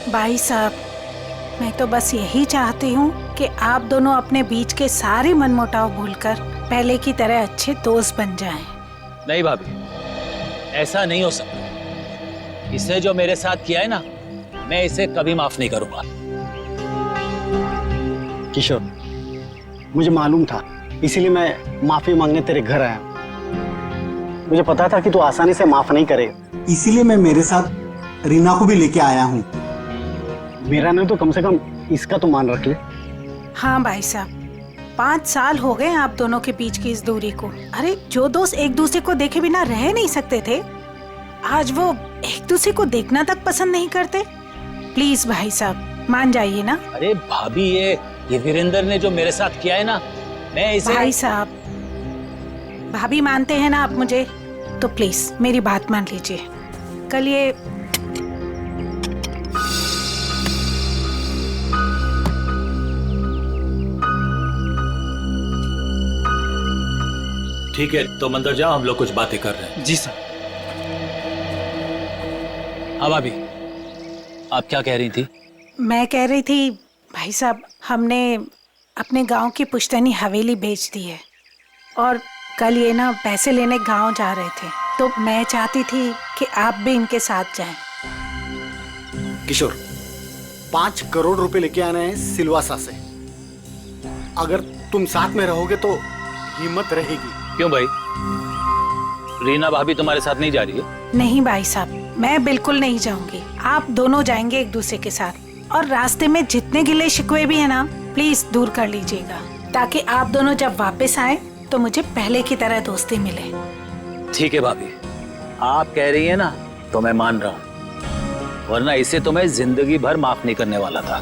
भाई साहब, मैं तो बस यही चाहती हूँ कि आप दोनों अपने बीच के सारे मनमुटाव भूलकर पहले की तरह अच्छे दोस्त बन जाएं। नहीं भाभी, ऐसा नहीं हो सकता। इसने जो मेरे साथ किया है ना, मैं इसे कभी माफ नहीं करूंगा। किशोर, मुझे मालूम था, इसीलिए मैं माफी मांगने तेरे घर आया। मुझे पता था कि तू आसानी से माफ नहीं करेगा, इसीलिए मैं मेरे साथ रीना को भी लेके आया हूँ। मेरा नहीं तो कम से कम इसका तो मान रख ले। हाँ भाई साहब, 5 साल हो गए आप दोनों के बीच की इस दूरी को। अरे जो दोस्त एक दूसरे को देखे बिना रह नहीं सकते थे, आज वो एक दूसरे को देखना तक पसंद नहीं करते। प्लीज भाई साहब, मान जाइए ना। अरे भाभी, ये वीरेंद्र ने जो मेरे साथ किया है ना, मैं इसे... भाई साहब, भाभी मानते हैं ना आप मुझे, तो प्लीज मेरी बात मान लीजिए। कल ये ठीक है, तो अंदर जाओ, हम लोग कुछ बातें कर रहे हैं। जी सर। हाँ भाभी, आप क्या कह रही थी? मैं कह रही थी भाई साहब, हमने अपने गांव की पुश्तैनी हवेली बेच दी है और कल ये ना पैसे लेने गांव जा रहे थे, तो मैं चाहती थी कि आप भी इनके साथ जाएं। किशोर, 5 करोड़ रुपए लेके आने हैं सिलवासा से। अगर तुम साथ में रहोगे तो हिम्मत रहेगी। क्यों भाई, रीना भाभी तुम्हारे साथ नहीं जा रही है? नहीं भाई साहब, मैं बिल्कुल नहीं जाऊंगी। आप दोनों जाएंगे एक दूसरे के साथ, और रास्ते में जितने गिले शिकवे भी है ना, प्लीज दूर कर लीजिएगा, ताकि आप दोनों जब वापस आए तो मुझे पहले की तरह दोस्ती मिले। ठीक है भाभी, आप कह रही है ना, तो मैं मान रहा हूँ, वरना इसे तो मैं जिंदगी भर माफ नहीं करने वाला था।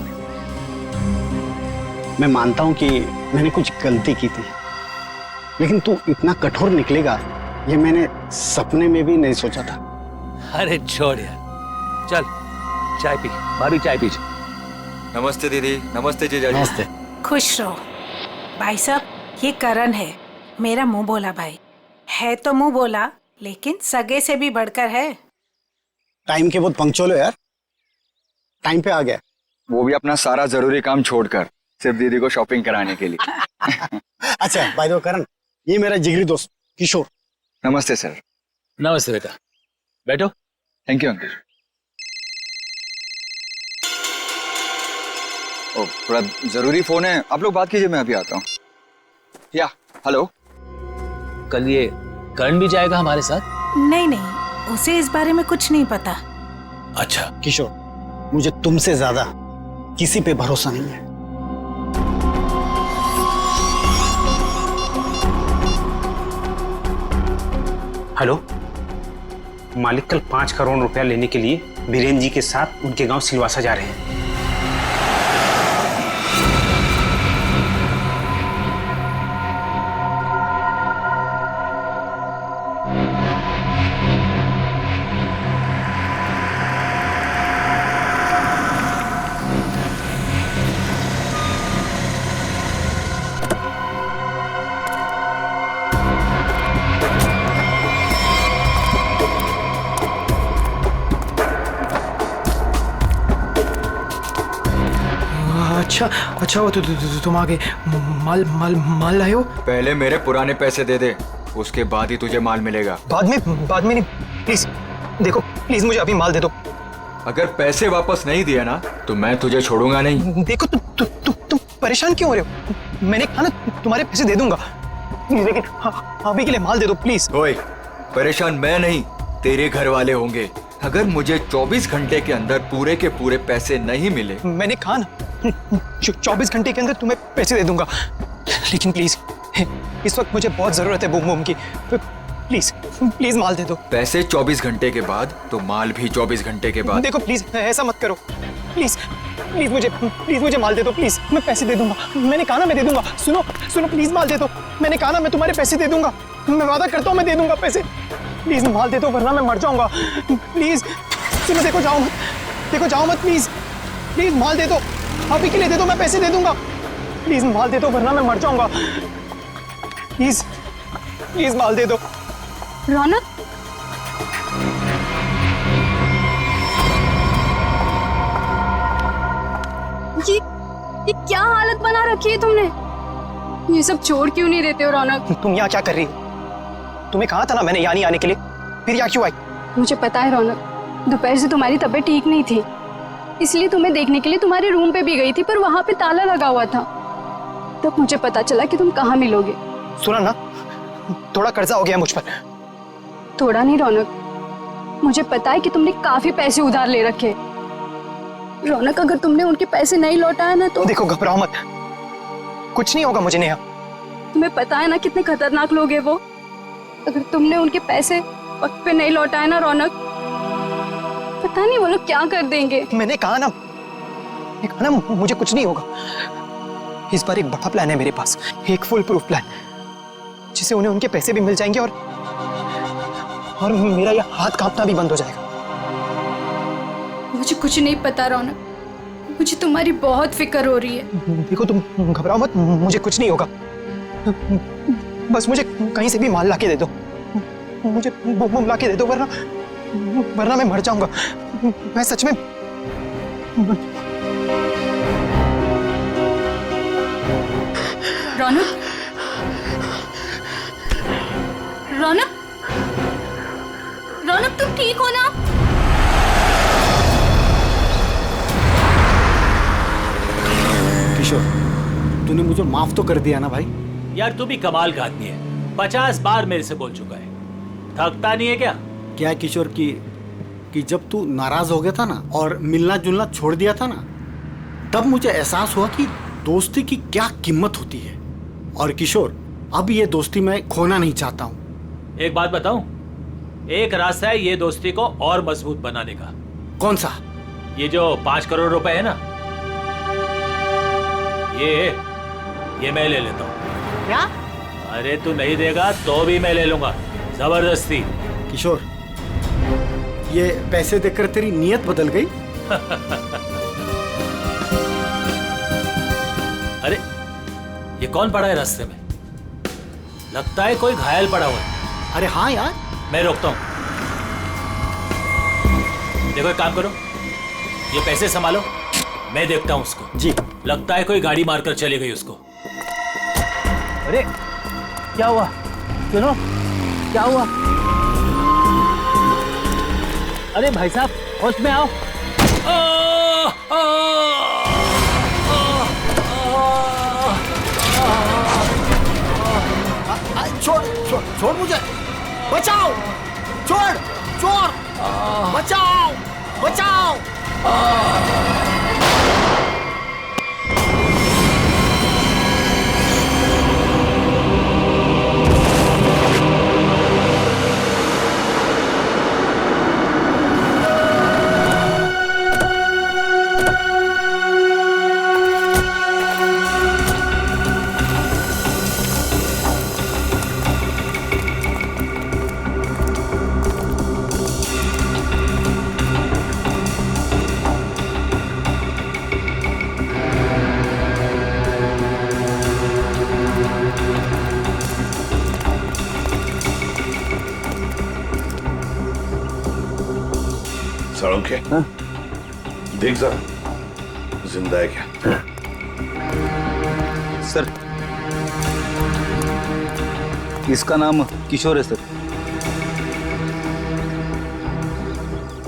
मैं मानता हूं कि मैंने कुछ गलती की थी, लेकिन तू इतना कठोर निकलेगा ये मैंने सपने में भी नहीं सोचा था। अरे छोड़ यार, चल चाय पी। भाभी चाय पी। नमस्ते दीदी। नमस्ते जीजा जी। नमस्ते। खुश रहो। भाई साहब, ये करण है, मेरा मुंह बोला भाई है। तो मुंह बोला, लेकिन सगे से भी बढ़कर है। टाइम के बहुत पंक्चुअल हो यार, टाइम पे आ गया। वो भी अपना सारा जरूरी काम छोड़कर सिर्फ दीदी को शॉपिंग कराने के लिए। अच्छा बाय द वे करण, ये मेरा जिगरी दोस्त किशोर। नमस्ते सर। नमस्ते बेटा, बैठो। Thank you uncle. ओ, थोड़ा जरूरी फोन है, आप लोग बात कीजिए, मैं अभी आता हूँ। या हेलो। कल ये करण भी जाएगा हमारे साथ? नहीं नहीं, उसे इस बारे में कुछ नहीं पता। अच्छा किशोर, मुझे तुमसे ज्यादा किसी पे भरोसा नहीं है। हेलो, मालिक कल 5 करोड़ रुपया लेने के लिए बीरेन जी के साथ उनके गांव सिलवासा जा रहे हैं। अच्छा वो तुम आगे माल माल माल लाए हो? पहले मेरे पुराने पैसे दे दे, उसके बाद ही तुझे माल मिलेगा। बाद में नहीं, प्लीज देखो, प्लीज मुझे अभी माल दे दो। अगर पैसे वापस नहीं दिया ना तो मैं तुझे छोड़ूंगा नहीं। देखो तुम परेशान क्यों हो रहे हो? मैंने कहा ना तुम्हारे पैसे दे दूंगा, लेकिन अभी के लिए माल दे दो प्लीज। ओए, परेशान मैं नहीं, तेरे घर वाले होंगे। अगर मुझे 24 घंटे के अंदर पूरे के पूरे पैसे नहीं मिले, मैंने कहा ना 24 घंटे के अंदर तुम्हें पैसे दे दूंगा, लेकिन प्लीज इस वक्त मुझे बहुत जरूरत है बूम बूम की। प्लीज प्लीज माल दे दो। पैसे 24 घंटे के बाद तो माल भी 24 घंटे के बाद। देखो प्लीज ऐसा मत करो, प्लीज प्लीज मुझे माल दे दो प्लीज, मैं पैसे दे दूंगा। मैंने कहा ना मैं दे दूंगा। सुनो प्लीज माल दे दो। मैंने कहा ना मैं तुम्हारे पैसे दे दूंगा, मैं वादा करता हूँ मैं दे दूंगा पैसे। प्लीज माल दे दो वरना मैं मर जाऊंगा। प्लीज सुनो, देखो जाओ मत प्लीज माल दे दो, अभी के लिए दे दो, मैं पैसे दे दूंगा। प्लीज माल दे दो वरना मैं मर जाऊंगा। प्लीज माल दे दो। रौनक, ये क्या हालत बना रखी है तुमने? ये सब छोड़ क्यों नहीं देते हो रौनक? तुम यहाँ क्या कर रही हो? तुम्हें कहा था ना मैंने यहाँ नहीं आने के लिए, फिर यहाँ क्यों आई? मुझे पता है रौनक, दोपहर से तुम्हारी तबीयत ठीक नहीं थी, इसलिए तुम्हें देखने के लिए तुम्हारे रूम पे भी गई थी, पर वहां पे ताला लगा हुआ था। तब मुझे पता चला कि तुम कहाँ मिलोगे। सुना ना, थोड़ा कर्जा हो गया मुझ पर। थोड़ा नहीं रौनक, मुझे पता है कि तुमने काफी पैसे उधार ले रखे। रौनक, अगर तुमने उनके पैसे नहीं लौटाया ना तो देखो, घबराओ मत, कुछ नहीं होगा मुझे नेहा। तुम्हें पता है ना कितने खतरनाक लोग हैं वो। अगर तुमने उनके पैसे वक्त पे नहीं लौटाए ना रौनक, पता नहीं वो लोग क्या कर देंगे। मैंने कहा ना मुझे कुछ नहीं होगा। इस बार एक बड़ा प्लान है मेरे पास, एक फुल प्रूफ प्लान, जिससे उन्हें उनके पैसे भी मिल जाएंगे और मेरा यह हाथ कांपना भी बंद हो जाएगा। मुझे कुछ नहीं पता रौनक, मुझे तुम्हारी बहुत फिक्र हो रही है। देखो, तुम घबराओ मत, मुझे कुछ नहीं होगा। बस मुझे कहीं से भी माल लाके दे दो, मुझे बम लाके दे दो, वरना मैं मर जाऊंगा। मैं सच में रौनक, रौनक, रौनक, तुम ठीक हो ना? किशोर, तूने मुझे माफ तो कर दिया ना भाई? यार तू भी कमाल का आदमी है, 50 बार मेरे से बोल चुका है, थकता नहीं है क्या? क्या है किशोर कि जब तू नाराज हो गया था ना और मिलना जुलना छोड़ दिया था ना, तब मुझे एहसास हुआ कि दोस्ती की क्या कीमत होती है। और किशोर, अब ये दोस्ती मैं खोना नहीं चाहता हूँ। एक बात बताऊं, एक रास्ता है ये दोस्ती को और मजबूत बनाने का। कौन सा? ये जो 5 करोड़ रुपए है ना, ये मैं ले लेता हूँ। क्या? अरे तू नहीं देगा तो भी मैं ले लूंगा, जबरदस्ती। किशोर, ये पैसे देकर तेरी नीयत बदल गई? अरे ये कौन पड़ा है रास्ते में? लगता है कोई घायल पड़ा हुआ है। अरे हाँ यार। मैं रोकता हूँ। देखो एक काम करो, ये पैसे संभालो, मैं देखता हूँ उसको। जी। लगता है कोई गाड़ी मारकर चली गई उसको। अरे क्या हुआ? सुनो, क्या हुआ? अरे भाई साहब, होश में आओ। छोड़ मुझे, बचाओ, छोड़, चोर, बचाओ, बचाओ। सड़ोंके, देख जरा जिंदा है क्या? सर, इसका नाम किशोर है सर।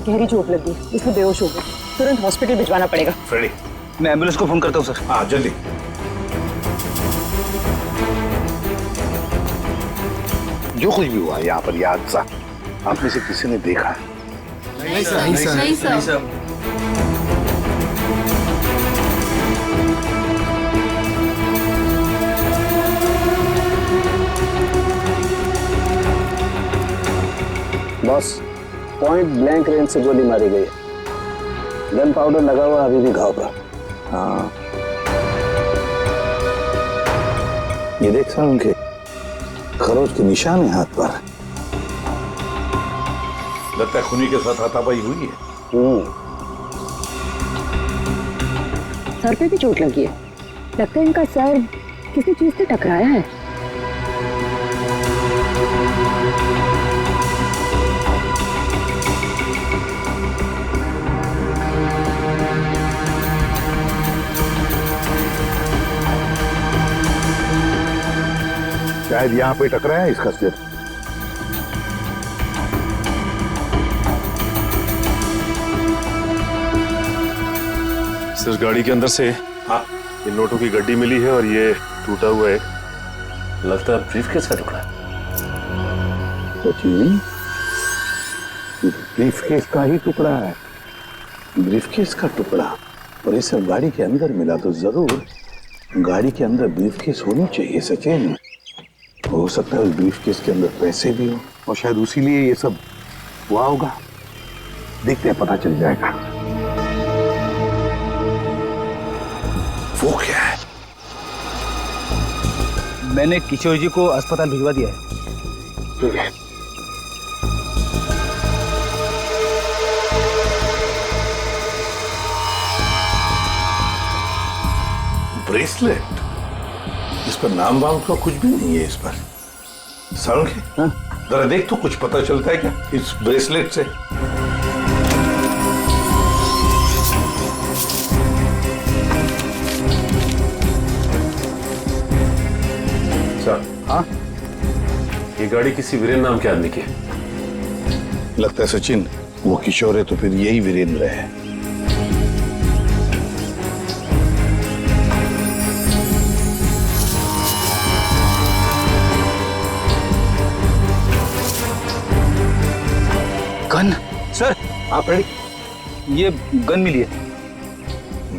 गहरी चोट लगी, इसमें बेहोश हो गई, तुरंत हॉस्पिटल भिजवाना पड़ेगा। फ्रेडी, मैं एम्बुलेंस को फोन करता हूँ सर। हाँ जल्दी। जो कुछ भी हुआ यहाँ पर याद सा, आप में से किसी ने देखा? नहीं सर, नहीं सर, नहीं sir. Boss, point blank range से गोली मारी गई है। गन पाउडर लगा हुआ अभी भी घाव पर। हाँ, ये देख सर, उनके खरोच के निशान है हाथ पर। लगता है खूनी के साथ हाथापाई हुई है। सर पे भी चोट लगी है, लगता है इनका सर किसी चीज से टकराया है। शायद यहाँ पे टकराया है इसका सिर। सर गाड़ी के अंदर से हाँ इन नोटों की गड्डी मिली है और ये टूटा हुआ है। लगता है ब्रीफकेस का टुकड़ा। सचिन, ब्रीफकेस का ही टुकड़ा है, ब्रीफकेस का टुकड़ा। और ये सब गाड़ी के अंदर मिला तो जरूर गाड़ी के अंदर ब्रीफकेस होनी चाहिए सचिन। हो सकता है उस ब्रीफकेस के अंदर पैसे भी हो और शायद उसी लिए ये सब हुआ होगा। देखते हैं, पता चल जाएगा। वो क्या है? मैंने किशोर जी को अस्पताल भिजवा दिया है। ठीक है। ब्रेसलेट, इस पर नाम वाम का कुछ भी नहीं है इस पर। सालुंखे, जरा देख तो कुछ पता चलता है क्या इस ब्रेसलेट से? सर, हाँ, ये गाड़ी किसी वीरेंद्र नाम के आदमी की है। लगता है सचिन वो किशोर है तो फिर यही वीरेंद्र है। गन सर, आप रेडी? ये गन मिली है।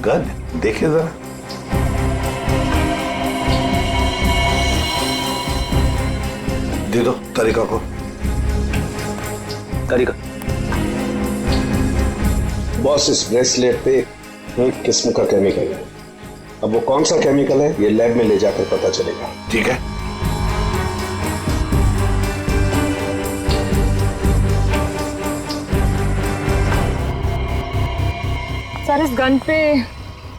गन देखे जरा। दे दो तारिका को। तारिका। बॉस, इस ब्रेसलेट पे एक किस्म का केमिकल है। अब वो कौन सा केमिकल है ये लैब में ले जाकर पता चलेगा। ठीक है। सर, इस गन पे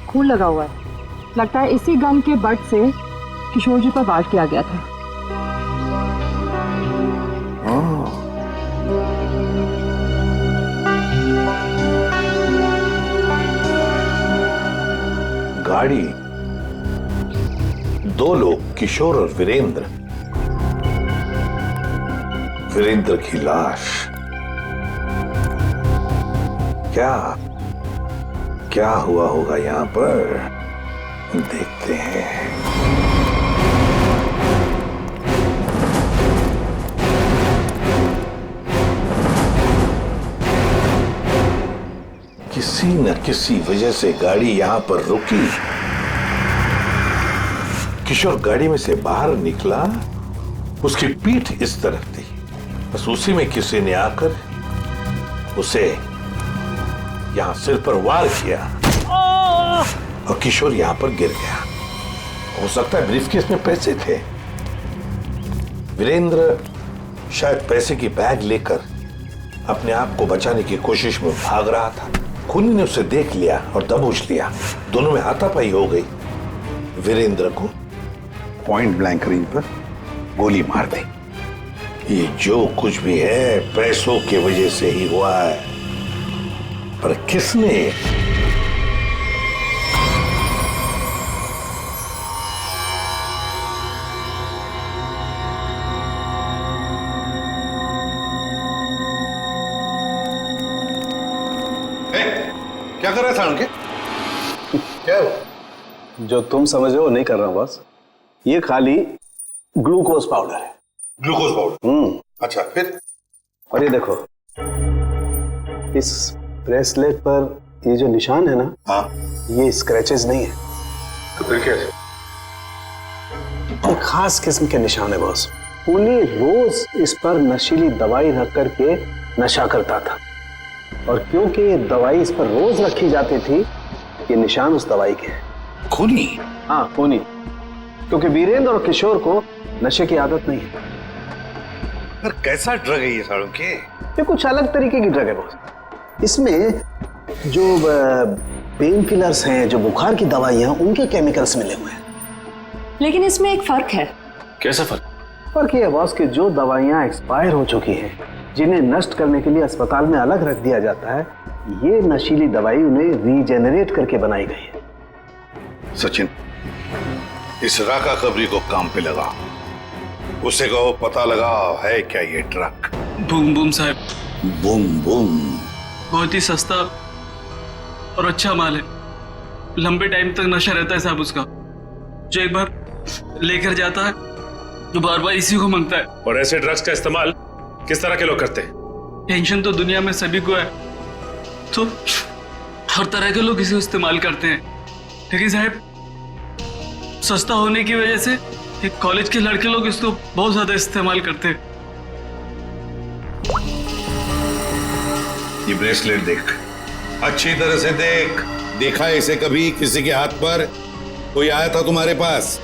खून लगा हुआ है। लगता है इसी गन के बट से किशोर जी पर वार किया गया था। गाड़ी, दो लोग, किशोर और वीरेंद्र। वीरेंद्र की लाश। क्या हुआ होगा यहां पर, देखते हैं। किसी न किसी वजह से गाड़ी यहां पर रुकी। किशोर गाड़ी में से बाहर निकला, उसकी पीठ इस तरफ थी, बस उसी में किसी ने आकर उसे यहां सिर पर वार किया और किशोर यहां पर गिर गया। हो सकता है ब्रीफकेस में पैसे थे। वीरेंद्र शायद पैसे की बैग लेकर अपने आप को बचाने की कोशिश में भाग रहा था। खूनी ने उसे देख लिया और दबोच लिया। दोनों में हाथापाई हो गई। वीरेंद्र को पॉइंट ब्लैंक रेंज पर गोली मार दी। ये जो कुछ भी है पैसों की वजह से ही हुआ है, पर किसने? क्या कर रहा था उनके? क्या हो? जो तुम समझ रहे हो नहीं कर रहा हूं बस। ये खाली ग्लूकोज पाउडर है। Glucose powder? अच्छा, फिर? और ये देखो, इस ब्रेसलेट पर ये जो निशान है ना, हाँ, ये स्क्रैचेस नहीं है। तो फिर क्या? एक खास किस्म के निशान है बॉस। खूनी रोज इस पर नशीली दवाई रख करके नशा करता था, और क्योंकि ये दवाई इस पर रोज रखी जाती थी, ये निशान उस दवाई के हैं। खूनी? हाँ, खूनी। क्योंकि वीरेंद्र और किशोर को नशे की आदत नहीं है। पर कैसा ड्रग है ये सालों के? ये कुछ अलग तरीके की ड्रग है बॉस। इसमें जो पेन किलर्स हैं, जो बुखार की दवाइयां, उनके केमिकल्स मिले हुए हैं। लेकिन इसमें एक फर्क है। कैसा फर्क? फर्क ये है बॉस कि जो दवाइयां एक्सपायर हो चुकी हैं, जिन्हें नष्ट करने के लिए अस्पताल में अलग रख दिया जाता है, ये नशीली दवाई उन्हें रीजेनरेट करके बनाई गई है। सचिन, इस राका कबरी को काम पे लगा उसे कहो पता लगाओ है क्या ये ट्रक। बूम बूम साहब। बूम बूम बहुत ही सस्ता और अच्छा माल है। लंबे टाइम तक नशा रहता है साहब उसका। जो एक बार लेकर जाता है तो बार बार इसी को मांगता है। और ऐसे ड्रग्स का इस्तेमाल किस तरह के लोग करते हैं? टेंशन तो दुनिया में सभी को है, तो हर तरह के लोग इसे इस्तेमाल करते हैं। लेकिन साहब सस्ता होने की वजह से एक कॉलेज के लड़के लोग इसको बहुत ज्यादा इस्तेमाल करते हैं। ये ब्रेसलेट देख, अच्छी तरह से देख। देखा है इसे कभी किसी के हाथ पर? कोई आया था तुम्हारे पास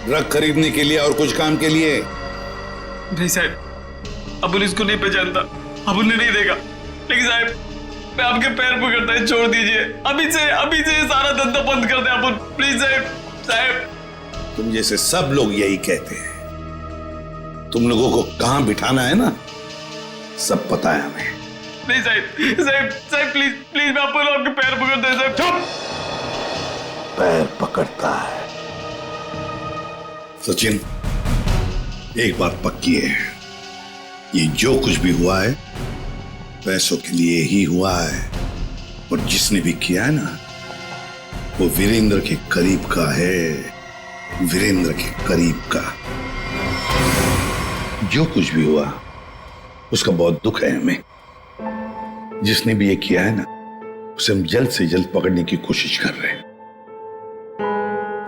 ड्रग खरीदने के लिए और कुछ काम के लिए? नहीं साहब, अबुल इसको नहीं पहचानता, अबुल ने नहीं देगा। लेकिन साहब मैं आपके पैर पकड़ता है, छोड़ दीजिए। अभी से सारा धंधा बंद कर दे अबुल, प्लीज साहब। तुम जैसे सब लोग यही कहते हैं। तुम लोगों को कहां बिठाना है ना, सब पता है हमें। नहीं साहब प्लीज मैं आपके पैर पकड़ता है साहब। चुप! पैर पकड़ता है? सचिन, एक बात पक्की है, ये जो कुछ भी हुआ है पैसों के लिए ही हुआ है। और जिसने भी किया है ना, वो वीरेंद्र के करीब का है, वीरेंद्र के करीब का। जो कुछ भी हुआ उसका बहुत दुख है हमें। जिसने भी ये किया है ना, उसे हम जल्द से जल्द पकड़ने की कोशिश कर रहे हैं।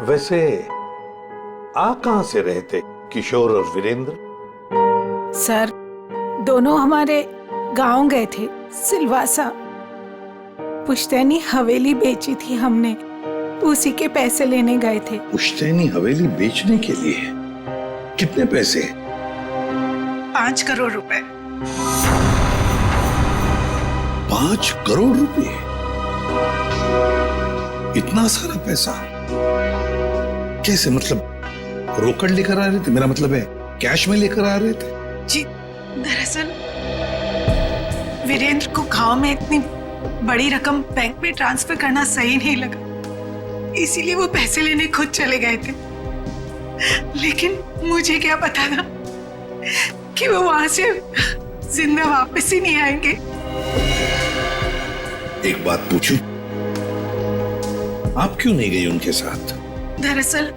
वैसे आ कहां से रहे थे किशोर और वीरेंद्र? सर दोनों हमारे गांव गए थे, सिलवासा। पुश्तैनी हवेली बेची थी हमने, उसी के पैसे लेने गए थे। पुश्तैनी हवेली बेचने के लिए? कितने पैसे? 5 करोड़ रुपए। 5 करोड़ रुपए? इतना सारा पैसा कैसे? मतलब रोकड़ लेकर आ रहे थे? मेरा मतलब है कैश में लेकर आ रहे थे? जी दरअसल वीरेंद्र को गांव में इतनी बड़ी रकम बैंक में ट्रांसफर करना सही नहीं लगा, इसीलिए वो पैसे लेने खुद चले गए थे। लेकिन मुझे क्या पता था कि वो वहां से जिंदा वापस ही नहीं आएंगे। एक बात पूछूं, आप क्यों नहीं गई उनके साथ? दरअसल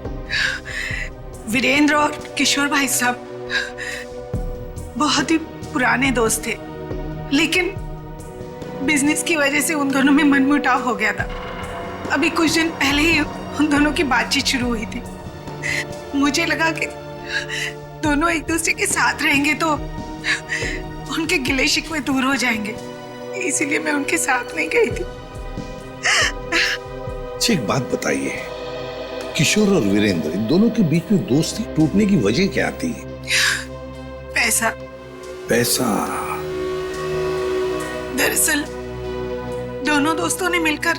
वीरेंद्र और किशोर भाई साहब बहुत ही पुराने दोस्त थे, लेकिन बिजनेस की वजह से उन दोनों में मनमुटाव हो गया था। अभी कुछ दिन पहले ही उन दोनों की बातचीत शुरू हुई थी। मुझे लगा कि दोनों एक दूसरे के साथ रहेंगे तो उनके गिले शिकवे दूर हो जाएंगे, इसीलिए मैं उनके साथ नहीं गई थी। एक बात बताइए, किशोर और वीरेंद्र इन दोनों के बीच में दोस्ती टूटने की वजह क्या थी? पैसा। पैसा? दरअसल दोनों दोस्तों ने मिलकर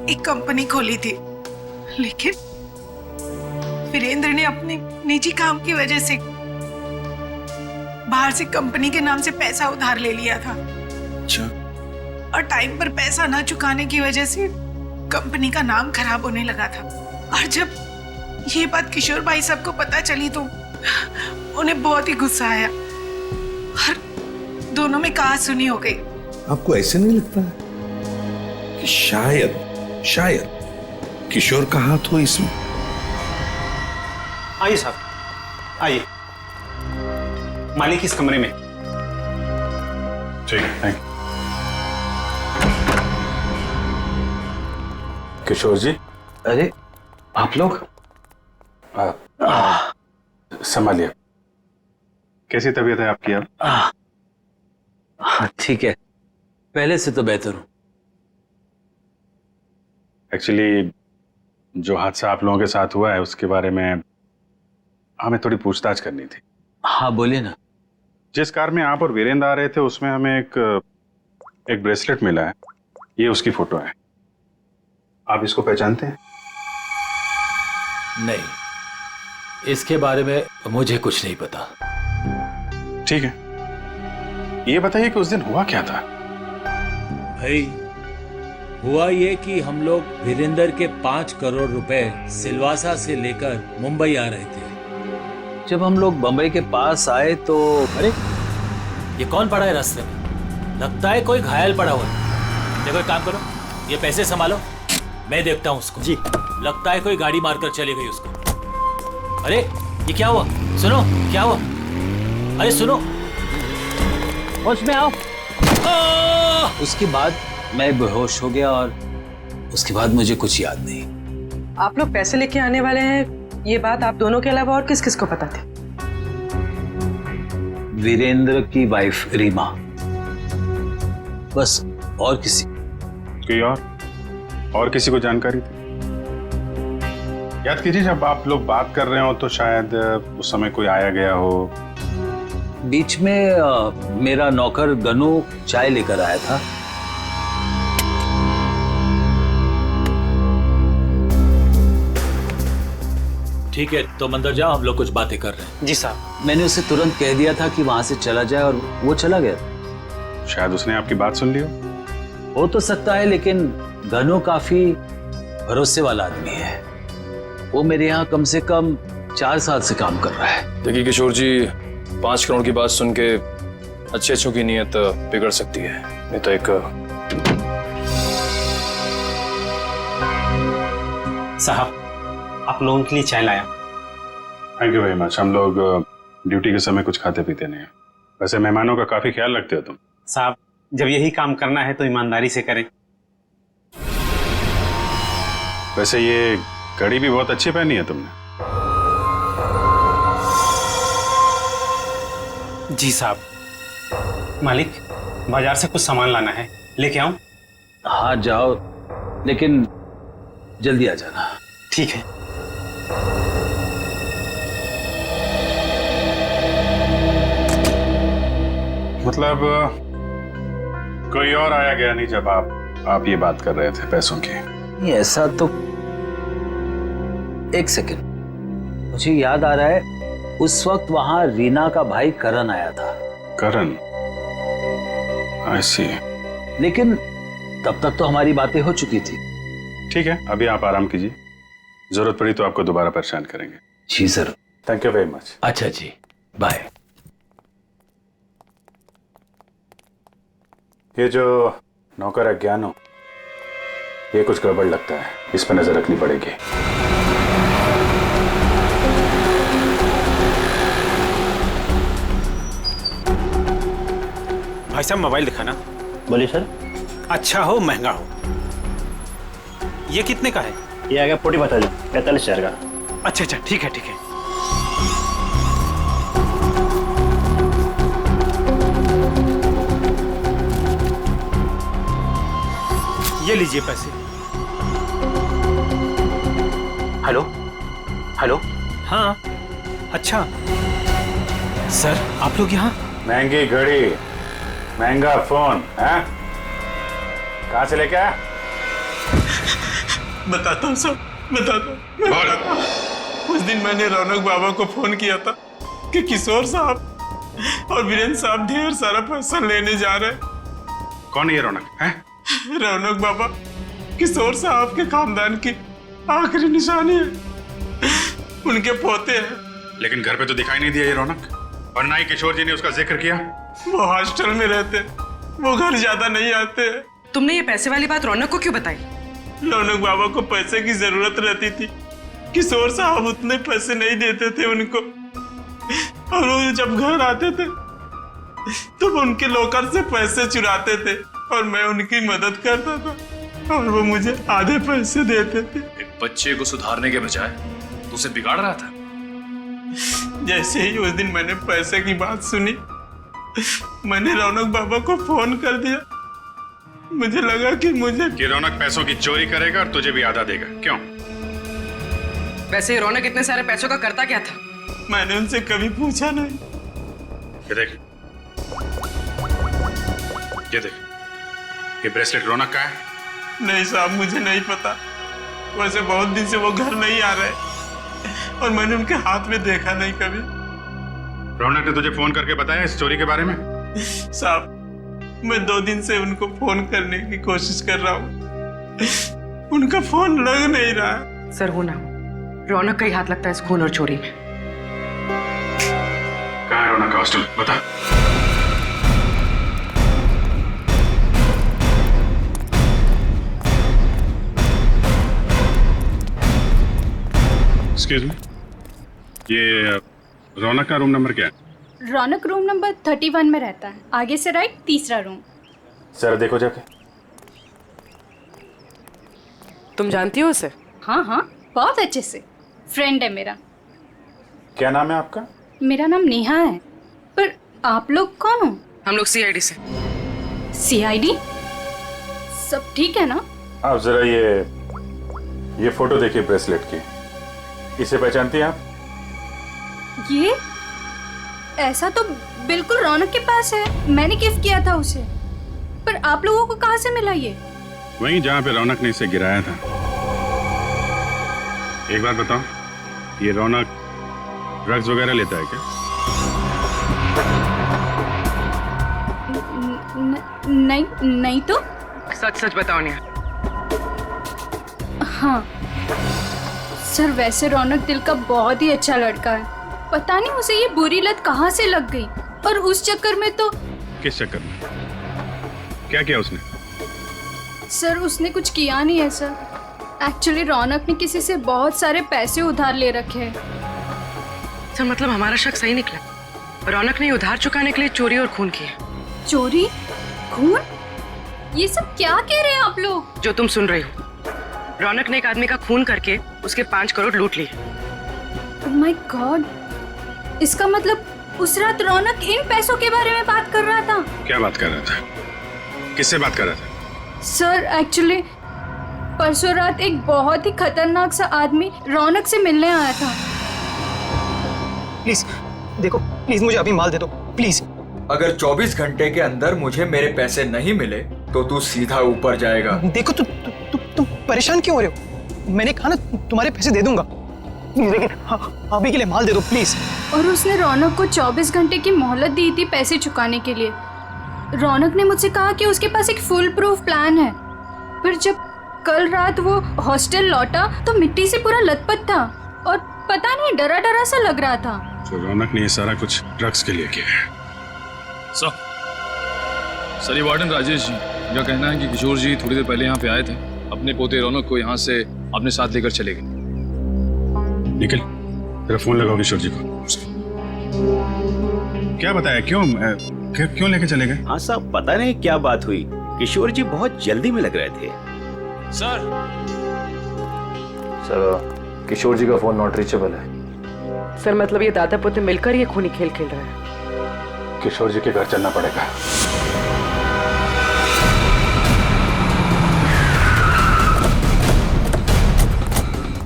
एक कंपनी खोली थी, लेकिन वीरेंद्र ने अपने निजी काम की वजह से बाहर से कंपनी के नाम से पैसा उधार ले लिया था। अच्छा। और टाइम पर पैसा न चुकाने की वजह से कंपनी का नाम खराब होने लगा था। और जब ये बात किशोर भाई साहब को पता चली तो उन्हें बहुत ही गुस्सा आया और दोनों में कहा-सुनी हो गई। आपको ऐसे नहीं लगता है कि शायद किशोर का हाथ हो इसमें? आइए साहब, आइए। मालिक इस कमरे में। ठीक है, थैंक यू। किशोर जी। अरे आप लोग? संभालिए। कैसी तबीयत है आपकी अब? ठीक है, पहले से तो बेहतर हूं। एक्चुअली जो हादसा आप लोगों के साथ हुआ है उसके बारे में हमें थोड़ी पूछताछ करनी थी। हाँ बोलिए ना। जिस कार में आप और वीरेंद्र आ रहे थे उसमें हमें एक ब्रेसलेट मिला है, ये उसकी फोटो है। आप इसको पहचानते हैं? नहीं, इसके बारे में मुझे कुछ नहीं पता। ठीक है, ये बताइए कि उस दिन हुआ क्या था? भाई हुआ ये कि हम लोग वीरेंद्र के 5 करोड़ रुपए सिलवासा से लेकर मुंबई आ रहे थे। जब हम लोग बम्बई के पास आए तो अरे ये कौन पड़ा है रास्ते में? लगता है कोई घायल पड़ा हुआ है। देखो एक काम करो, ये पैसे संभालो, मैं देखता हूँ उसको। जी। लगता है कोई गाड़ी मारकर चली गई उसको। अरे ये क्या हुआ? सुनो, क्या हुआ? अरे सुनो, होश में आओ। उसके बाद मैं बेहोश हो गया और उसके बाद मुझे कुछ याद नहीं। आप लोग पैसे लेके आने वाले हैं, ये बात आप दोनों के अलावा और किस किस को पता थी? वीरेंद्र की वाइफ रीमा, बस। और किसी कोई और किसी को जानकारी थी? याद कीजिए, जब आप लोग बात कर रहे हो तो शायद उस समय कोई आया गया हो। बीच में मेरा नौकर गनू चाय लेकर आया था। ठीक है, तुम अंदर जाओ, हम लोग कुछ बातें कर रहे हैं। जी साहब। मैंने उसे तुरंत कह दिया था कि वहां से चला जाए और वो चला गया। शायद उसने आपकी बात सुन ली हो तो सकता है, लेकिन गनू काफी भरोसे वाला आदमी है। वो मेरे यहाँ कम से कम 4 साल से काम कर रहा है। देखिए किशोर जी, 5 करोड़ की बात सुन के अच्छों की नीयत बिगड़ सकती है। नहीं तो एक साहब, आप लोगों के लिए चाय लाया। Thank you very much. हम लोग ड्यूटी के समय कुछ खाते पीते नहीं हैं। वैसे मेहमानों का काफी ख्याल रखते हो तुम। साहब, जब यही काम करना है तो ईमानदारी से करें। वैसे ये घड़ी भी बहुत अच्छी पहनी है तुमने। जी साहब। मालिक, बाजार से कुछ सामान लाना है, लेके आऊं? हाँ जाओ, लेकिन जल्दी आ जाना। ठीक है। मतलब कोई और आया गया नहीं जब आप ये बात कर रहे थे पैसों की? नहीं, ऐसा तो। एक सेकंड, मुझे याद आ रहा है, उस वक्त वहां रीना का भाई करण आया था। करण? आई सी। लेकिन तब तक तो हमारी बातें हो चुकी थी। ठीक है, अभी आप आराम कीजिए, जरूरत पड़ी तो आपको दोबारा परेशान करेंगे। जी sir. Thank you very much. अच्छा जी, बाय। ये जो नौकर है ज्ञानो, ये कुछ गड़बड़ लगता है, इस पर नजर रखनी पड़ेगी। भाई साहब, मोबाइल दिखाना। बोलिए सर। अच्छा हो महंगा हो। ये कितने का है? ये आ गया 45,000 का। अच्छा अच्छा, ठीक है ठीक है। ये लीजिए पैसे। Hello hello. हाँ, अच्छा सर, आप लोग यहाँ? महंगी घड़ी, महंगा फोन है, कहाँ से लेके आया? बताता हूँ सर, बताता हूँ। उस दिन मैंने रौनक बाबा को फोन किया था कि किशोर साहब और वीरेंद्र साहब ढेर सारा पैसा लेने जा रहे हैं। कौन है ये रौनक? है रौनक बाबा किशोर साहब के खानदान की आखिरी निशानी है, उनके पोते हैं। लेकिन घर पे तो दिखाई नहीं दिया ये रौनक, और ना ही किशोर जी ने उसका जिक्र किया। वो हॉस्टल में रहते, वो घर ज्यादा नहीं आते। तुमने ये पैसे वाली बात रौनक को क्यों बताई? रौनक बाबा को पैसे की जरूरत रहती थी, किशोर साहब उतने पैसे नहीं देते थे उनको, और वो जब घर आते थे तो उनके लॉकर से पैसे चुराते थे और मैं उनकी मदद करता था और वो मुझे आधे पैसे देते थे। एक बच्चे को सुधारने के बजाय तो उसे बिगाड़ रहा था। जैसे ही उस दिन मैंने पैसे की बात सुनी, मैंने रौनक बाबा को फोन कर दिया। मुझे लगा कि रौनक पैसों की चोरी करेगा और तुझे भी आधा देगा। क्यों? वैसे रौनक इतने सारे पैसों का करता क्या था? मैंने उनसे कभी पूछा नहीं। ये देख, ये देख, ये ब्रेसलेट रौनक का है। नहीं साहब, मुझे नहीं पता। वैसे बहुत दिन से वो घर नहीं आ रहे और मैंने उनके हाथ में देखा नहीं कभी। रौनक ने तुझे फोन करके बताया इस चोरी के बारे में? साहब, मैं 2 दिन से उनको फोन करने की कोशिश कर रहा हूँ, उनका फोन लग नहीं रहा। सर, हो ना रौनक का ही हाथ लगता है इस खून और चोरी में। कांस्टेबल बता। एक्सक्यूज मी, ये रौनक का रूम नंबर क्या है? रौनक रूम नंबर 31 में रहता है, आगे से राइट, तीसरा रूम। सर देखो जाके। तुम जानती हो उसे? हाँ हाँ, बहुत अच्छे से, फ्रेंड है मेरा। क्या नाम है आपका? मेरा नाम नेहा है। पर आप लोग कौन हो? हम लोग सीआईडी से। सीआईडी? सब ठीक है ना? आप जरा ये फोटो देखिए ब्रेसलेट की, इसे पहचानती हैं आप? ये ऐसा तो बिल्कुल रौनक के पास है, मैंने गिफ्ट किया था उसे। पर आप लोगों को कहाँ से मिला ये? वहीं जहाँ पे रौनक ने इसे गिराया था। एक बात बताओ, ये रौनक ड्रग्स वगैरह लेता है क्या? नहीं नहीं तो। सच सच बताओ नेहा। हाँ सर, वैसे रौनक दिल का बहुत ही अच्छा लड़का है। पता नहीं उसे ये बुरी लत कहाँ से लग गई, और उस चक्कर में तो। किस चक्कर में? क्या किया उसने? सर उसने कुछ किया नहीं है सर। एक्चुअली रौनक ने किसी से बहुत सारे पैसे उधार ले रखे हैं। सर मतलब हमारा शक सही निकला, रौनक ने उधार चुकाने के लिए चोरी और खून किया। चोरी? खून? ये सब क्या कह रहे हैं आप लोग? जो तुम सुन रही हो, रौनक ने एक आदमी का खून करके उसके 5 करोड़ लूट लिए। ओह माय गॉड, इसका मतलब उस रात रौनक इन पैसों के बारे में बात कर रहा था। क्या बात कर रहा था? किससे बात कर रहा था? सर एक्चुअली परसों रात एक बहुत ही खतरनाक सा आदमी रौनक से मिलने आया था। प्लीज देखो, प्लीज मुझे अभी माल दे दो प्लीज। अगर 24 घंटे के अंदर मुझे मेरे पैसे नहीं मिले तो तू सीधा ऊपर जाएगा। देखो तुम परेशान क्यों हो रहे हो? मैंने कहा ना तुम्हारे पैसे दे दूंगा, लेकिन अभी के लिए माल दे दो प्लीज। और उसने रौनक को 24 घंटे की मोहलत दी थी पैसे चुकाने के लिए। रौनक ने मुझसे कहा कि उसके पास एक फुल प्रूफ प्लान है। पर जब कल रात वो हॉस्टल लौटा तो मिट्टी से पूरा लथपथ था और पता नहीं डरा डरा सा लग रहा था। तो रौनक ने ये सारा कुछ ड्रग्स के लिए किया है। सर ये वार्डन राजेश जी, इनका कहना है कि किशोर जी थोड़ी देर पहले यहाँ पे आए थे, अपने पोते रौनक को यहाँ से अपने साथ लेकर चले गए। निखिल, तेरा फोन लगाओ किशोर जी को। क्या बताया? क्यों लेके चले गए? हाँ साहब, पता नहीं क्या बात हुई, किशोर जी बहुत जल्दी में लग रहे थे। सर किशोर जी का फोन नॉट रीचेबल है। सर मतलब ये दादा पोते मिलकर ये खूनी खेल खेल रहे हैं। किशोर जी के घर चलना पड़ेगा।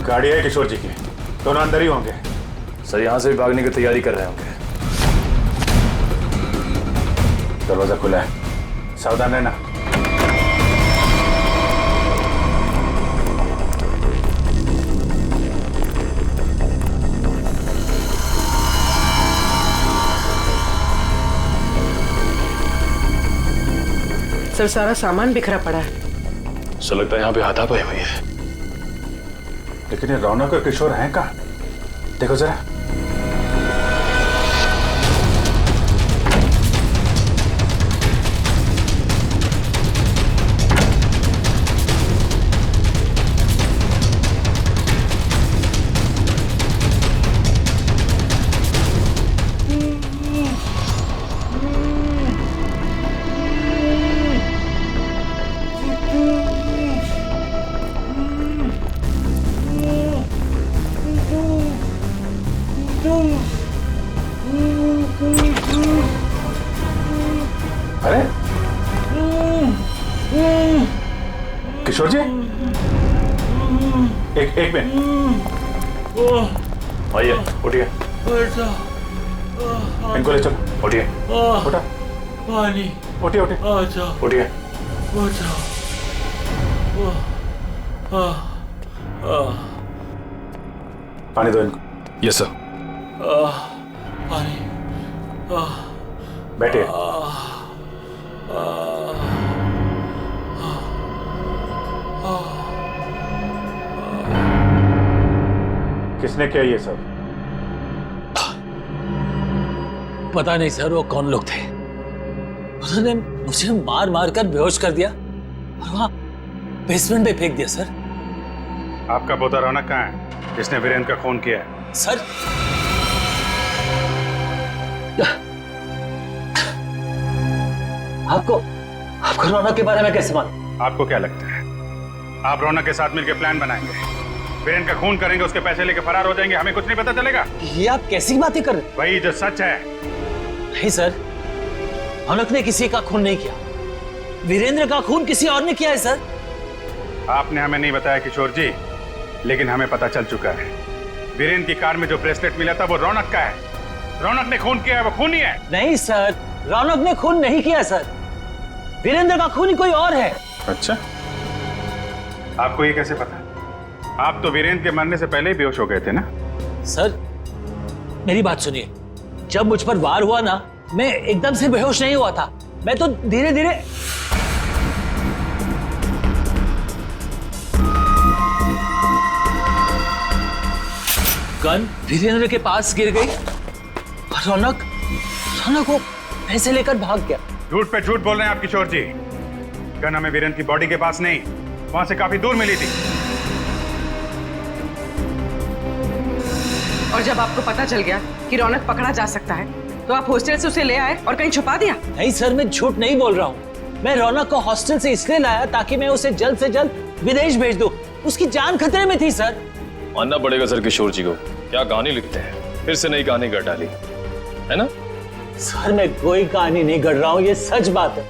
गाड़ी है किशोर जी की, दोनों अंदर ही होंगे। सर यहाँ से भी भागने की तैयारी कर रहे होंगे। दरवाजा खुला है, सावधान रहना। सर सारा सामान बिखरा पड़ा है। सर लगता है यहाँ पे हाथापाई हुई है। लेकिन ये रौनक और किशोर हैं कहाँ? देखो जरा। अरे किशोर जी, एक मिनट, आइए उठिए। इनको ले चलो। उठिए। उठा। पानी। उठिए उठिए। पानी दो इनको। Yes sir. पानी। बैठिए। किसने किया ये सब? पता नहीं सर वो कौन लोग थे। उन्होंने मुझे मार मार कर बेहोश कर दिया और वहां बेसमेंट में फेंक दिया सर। आपका पोता रौनक कहाँ है जिसने वीरेंद्र का खून किया है? सर आपको रौनक के बारे में कैसे मालूम? आपको क्या लगता है आप रौनक के साथ मिलकर प्लान बनाएंगे, वीरेंद्र का खून करेंगे, उसके पैसे लेके फरार हो जाएंगे, हमें कुछ नहीं पता चलेगा? ये आप कैसी बातें कर रहे हैं? वही जो सच है। नहीं सर, रौनक ने किसी का खून नहीं किया, वीरेंद्र का खून किसी और ने किया है सर। आपने हमें नहीं बताया किशोर जी, लेकिन हमें पता चल चुका है वीरेंद्र की कार में जो ब्रेसलेट मिला था वो रौनक का है। रौनक ने खून किया है, वो खूनी है। नहीं सर, रौनक ने खून नहीं किया सर, वीरेंद्र का खूनी कोई और है। अच्छा, आपको ये कैसे पता? आप तो वीरेंद्र के मरने से पहले ही बेहोश हो गए थे ना? सर मेरी बात सुनिए, जब मुझ पर वार हुआ ना, मैं एकदम से बेहोश नहीं हुआ था, मैं तो धीरे धीरे। गन वीरेंद्र के पास गिर गई और रौनक वो पैसे लेकर भाग गया। झूठ पे झूठ बोल रहे हैं आप किशोर जी। गन हमें वीरेंद्र की बॉडी के पास नहीं, वहां से काफी दूर मिली थी। और जब आपको पता चल गया कि रौनक पकड़ा जा सकता है तो आप हॉस्टल से उसे ले आए और कहीं छुपा दिया? नहीं सर, मैं झूठ नहीं बोल रहा हूँ। मैं रौनक को हॉस्टल से इसलिए लाया ताकि मैं उसे जल्द से जल्द विदेश भेज दूं। उसकी जान खतरे में थी सर। मानना पड़ेगा सर किशोर जी को, क्या कहानी लिखते हैं, फिर से नई कहानी गढ़ डाली है ना? सर मैं कोई कहानी नहीं गढ़ रहा हूँ, ये सच बात है।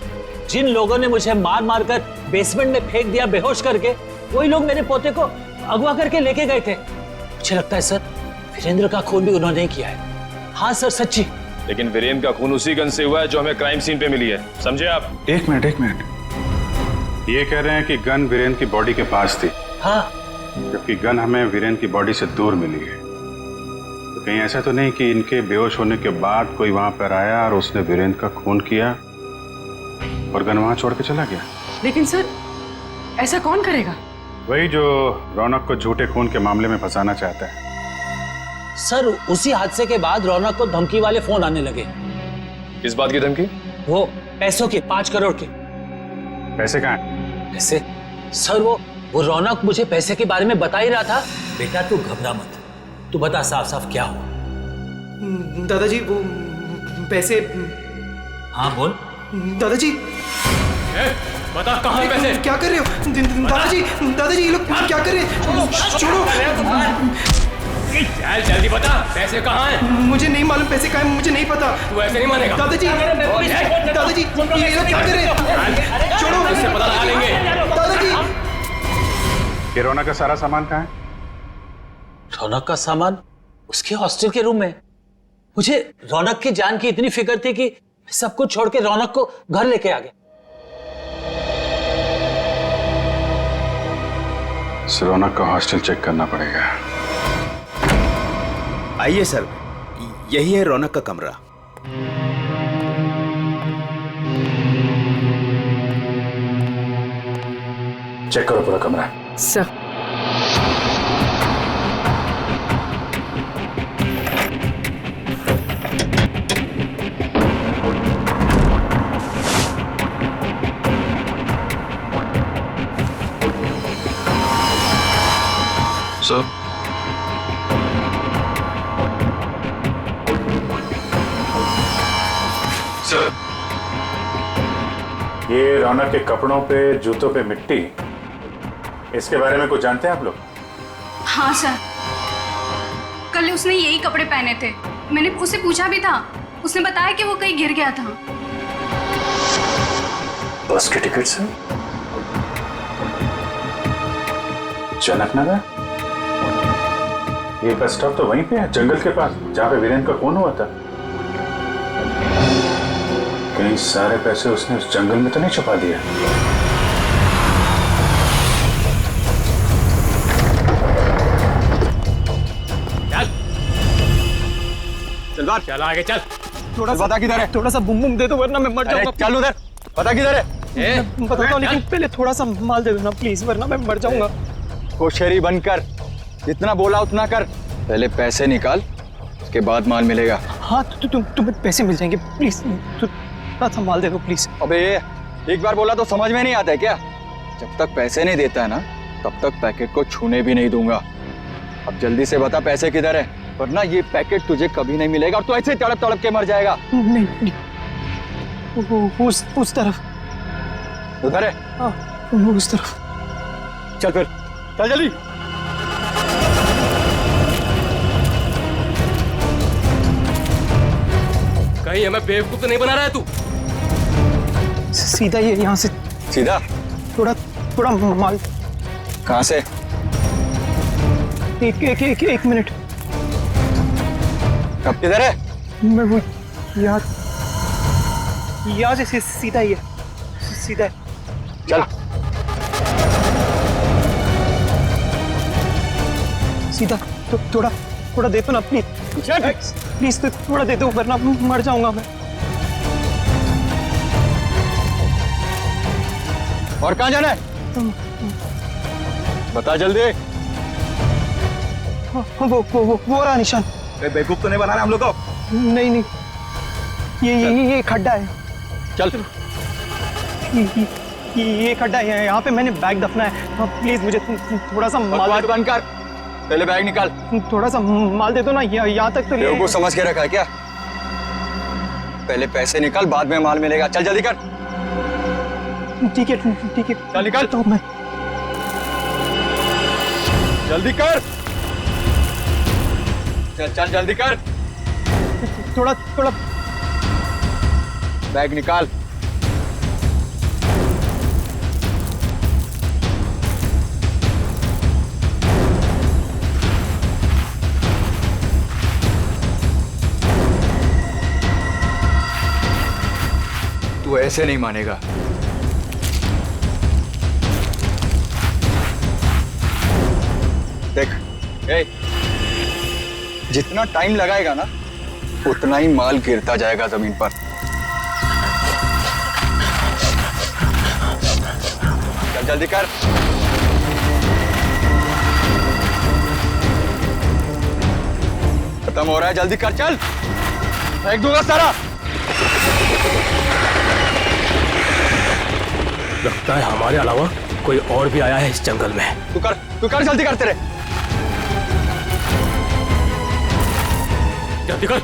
जिन लोगों ने मुझे मार मार कर बेसमेंट में फेंक दिया बेहोश करके, वही लोग मेरे पोते को अगवा करके लेके गए थे। मुझे लगता है सर वीरेंद्र का खून भी उन्होंने किया है। हाँ सर, सच्ची। लेकिन वीरेंद्र का खून उसी गन से हुआ है जो हमें क्राइम सीन पे मिली है, समझे आप? एक मिनट ये कह रहे हैं कि गन वीरेंद्र की बॉडी के पास थी। हाँ, जबकि गन हमें वीरेंद्र की बॉडी से दूर मिली है। तो कहीं ऐसा तो नहीं कि इनके बेहोश होने के बाद कोई वहां पर आया और उसने वीरेंद्र का खून किया और गन वहां छोड़ के चला गया? लेकिन सर ऐसा कौन करेगा? वही जो रौनक को झूठे खून के मामले में फंसाना चाहता है। सर उसी हादसे के बाद रौनक को धमकी वाले फोन आने लगे। किस बात की धमकी? वो पैसों की, 5 करोड़ की। पैसे कहाँ हैं? पैसे? सर वो रौनक मुझे पैसे के बारे में बता ही रहा था। बेटा तू घबरा मत, तू बता साफ साफ क्या हुआ। दादाजी वो पैसे। हाँ बोल। दादाजी बता कहाँ पैसे? क्या कर रहे हो दादाजी ये लोग क्या कर रहे हैं? छोड़ो। जल्दी बता पैसे कहाँ हैं? मुझे नहीं मालूम पैसे कहाँ हैं, मुझे नहीं पता। तू ऐसे नहीं मानेगा। दादाजी ये लोग क्या कर रहे हैं? छोड़ो, इससे पता लगा लेंगे। दादाजी ये रौनक का सारा सामान कहाँ है? रौनक का सामान उसके हॉस्टल के रूम में। मुझे रौनक की जान की इतनी फिक्र थी कि सब कुछ छोड़ के रौनक को घर लेके आ गया। रौनक का हॉस्टल चेक करना पड़ेगा। आइए सर, यही है रौनक का कमरा। चेक करो पूरा कमरा। सर सर ये रौनक के कपड़ों पे, जूतों पे मिट्टी, इसके बारे में कुछ जानते हैं आप लोग? हाँ सर, कल उसने यही कपड़े पहने थे। मैंने उससे पूछा भी था, उसने बताया कि वो कहीं गिर गया था। बस के टिकट से जनक नगर? ये बस स्टॉप तो वहीं पे है, जंगल के पास, जहाँ पे वीरेंद्र का खून हुआ था। कहीं सारे पैसे उसने उस जंगल में तो नहीं छुपा दिया? चल बात, चल आगे चल। थोड़ा सा किधर है? थोड़ा सा बुम बुम दे दो वरना मैं मर जाऊंगा। चल उधर, पता किधर है? बताता हूँ, लेकिन पहले थोड़ा सा माल दे देना प्लीज, वरना मैं मर जाऊंगा। होशियारी बनकर जितना बोला उतना कर। पहले पैसे निकाल, उसके बाद माल मिलेगा। हाँ तुम्हें पैसे मिल जाएंगे प्लीज, थोड़ा संभाल दे दो प्लीज। अबे एक बार बोला तो समझ में नहीं आता है क्या? जब तक पैसे नहीं देता है ना तब तक पैकेट को छूने भी नहीं दूंगा। अब जल्दी से बता पैसे किधर है, वरना ये पैकेट तुझे कभी नहीं मिलेगा और तू ऐसे तड़प तड़प के मर जाएगा। नहीं उस तरफ। उधर है? हाँ उस तरफ। चल फिर चल जल्दी। कहीं हमें बेवकूफ तो नहीं बना रहा है तू? सीधा ये यहाँ से। सीधा? थोड़ा माल। कहाँ से? एक मिनट। कब किधर है? मैं वो यहाँ से सीधा ही है, सीधा है। चल सीधा। तो थोड़ा दे दो ना प्लीज तो थोड़ा दे दो, वरना मर जाऊंगा मैं। और कहाँ जाना है? बता जल्दी। वो रहा निशान। बेवकूफ तो नहीं बना रहा हम लोग को? नहीं ये खड्डा है। चल ये खड्डा है, यहाँ पे मैंने बैग दफना है। प्लीज मुझे थोड़ा सा माल बंद कर, पहले बैग निकाल। थोड़ा सा माल दे दो ना, यहाँ तक तो ले। बेवकूफ समझ के रखा है क्या? पहले पैसे निकाल, बाद में माल मिलेगा। चल जल्दी कर। ठीक है चल निकाल। तो मैं जल्दी कर। चल जल्दी कर। थोड़ा बैग निकाल। तू ऐसे नहीं मानेगा। देख जितना टाइम लगाएगा ना उतना ही माल गिरता जाएगा जमीन पर। चल जल्दी कर। खत्म हो रहा है, जल्दी कर। चल फेंक दूंगा सारा। लगता है हमारे अलावा कोई और भी आया है इस जंगल में। तू कर जल्दी करते रहे। जल्दी कर।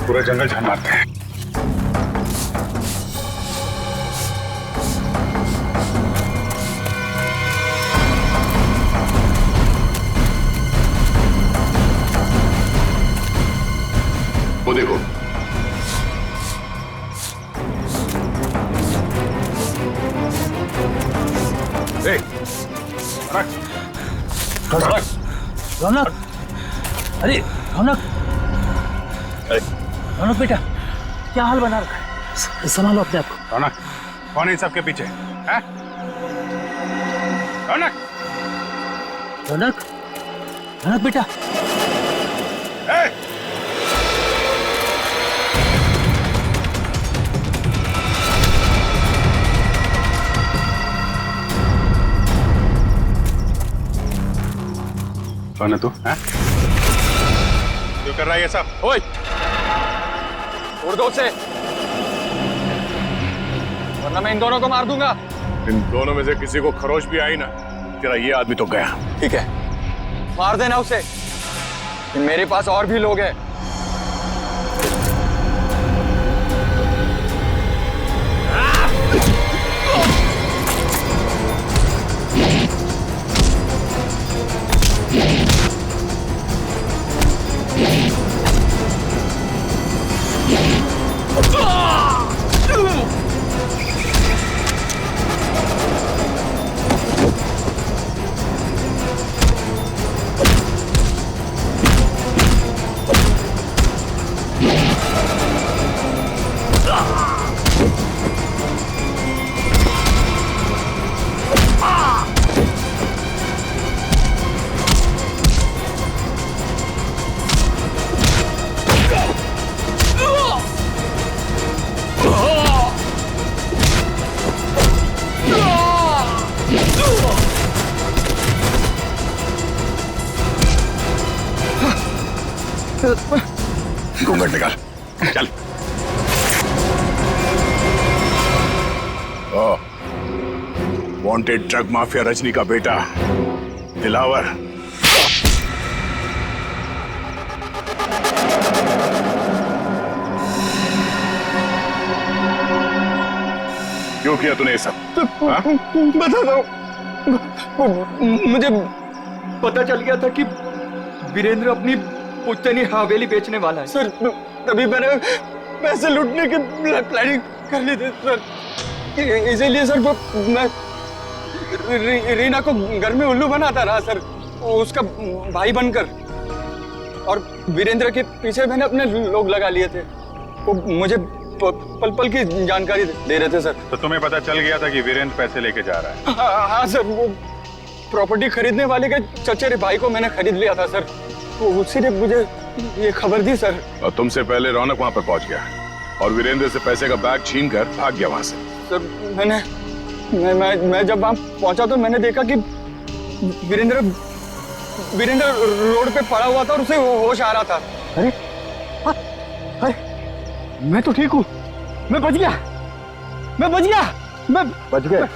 पूरा जंगल छान मारते हैं। वो देखो रौनक, अरे रौनक बेटा, क्या हाल बना रखा है? संभालो अपने आप को। रौनक, कौन है इन सबके पीछे? हैं? रौनक बेटा। कौन है तू? हैं? क्यों कर रहा है ये सब? ओए छोड़ दो उसे, वरना मैं इन दोनों को मार दूंगा। इन दोनों में से किसी को खरोच भी आई ना, तेरा ये आदमी तो गया। ठीक है, मार देना उसे। मेरे पास और भी लोग हैं। घूंघट निकाल, चल। वांटेड ड्रग माफिया रजनी का बेटा दिलावर। क्यों किया तूने ये सब? बता दो, मुझे पता चल गया था कि वीरेंद्र अपनी पुश्तैनी हवेली बेचने वाला है सर। तभी मैंने पैसे लूटने की प्लानिंग कर ली थी सर। इसीलिए सर मैं रीना को घर में उल्लू बनाता रहा सर, उसका भाई बनकर। और वीरेंद्र के पीछे मैंने अपने लोग लगा लिए थे, वो मुझे पल पल की जानकारी दे रहे थे सर। तो तुम्हें पता चल गया था कि वीरेंद्र पैसे लेके जा रहा है? हाँ सर, वो प्रॉपर्टी खरीदने वाले के चचेरे भाई को मैंने खरीद लिया था सर, वो उसी ने मुझे ये खबर दी सर। और तुमसे पहले रौनक वहां पर पहुंच गया और वीरेंद्र से पैसे का बैग छीन कर भाग गया वहां से। सर मैं जब वहां पहुंचा तो मैंने देखा कि वीरेंद्र रोड पे पड़ा हुआ था और उसे होश आ रहा था। अरे मैं तो ठीक हूँ, मैं बच गया, मैं बच गया।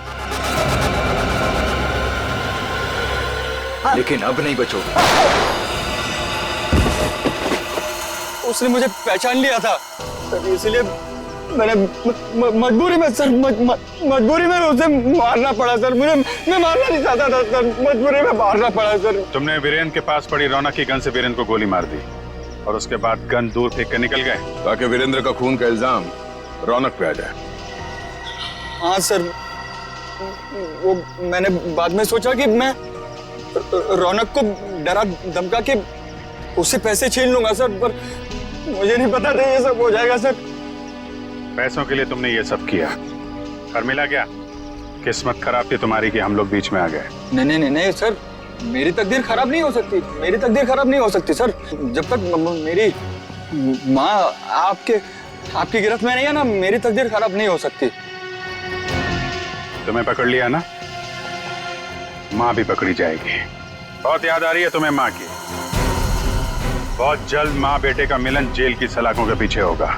लेकिन अब नहीं बचोगे। उसने मुझे पहचान लिया था सर, इसलिए मैंने मजबूरी में सर मजबूरी में उसे मारना पड़ा सर। मैं मारना नहीं चाहता था सर, मजबूरी में मारना पड़ा सर। तुमने वीरेंद्र के पास पड़ी रौनक की गन से वीरेंद्र को गोली मार दी और उसके बाद गन दूर फेंक कर निकल गए ताकि वीरेंद्र का खून का इल्जाम रौनक पे आ जाए। हाँ सर, वो मैंने बाद में सोचा कि मैं रौनक को डरा धमका के उससे पैसे छीन लूंगा सर, पर मुझे नहीं पता था ये सब हो जाएगा सर। पैसों के लिए तुमने ये सब किया और मिला क्या? किस्मत खराब थी तुम्हारी कि हम लोग बीच में आ गए। नहीं सर, मेरी तकदीर खराब नहीं हो सकती, मेरी तकदीर खराब नहीं हो सकती सर। जब तक मेरी माँ आपकी गिरफ्त में नहीं है ना, मेरी तकदीर खराब नहीं हो सकती। तुम्हें पकड़ लिया ना, माँ भी पकड़ी जाएगी। बहुत याद आ रही है तुम्हें माँ की। बहुत जल्द माँ बेटे का मिलन जेल की सलाखों के पीछे होगा।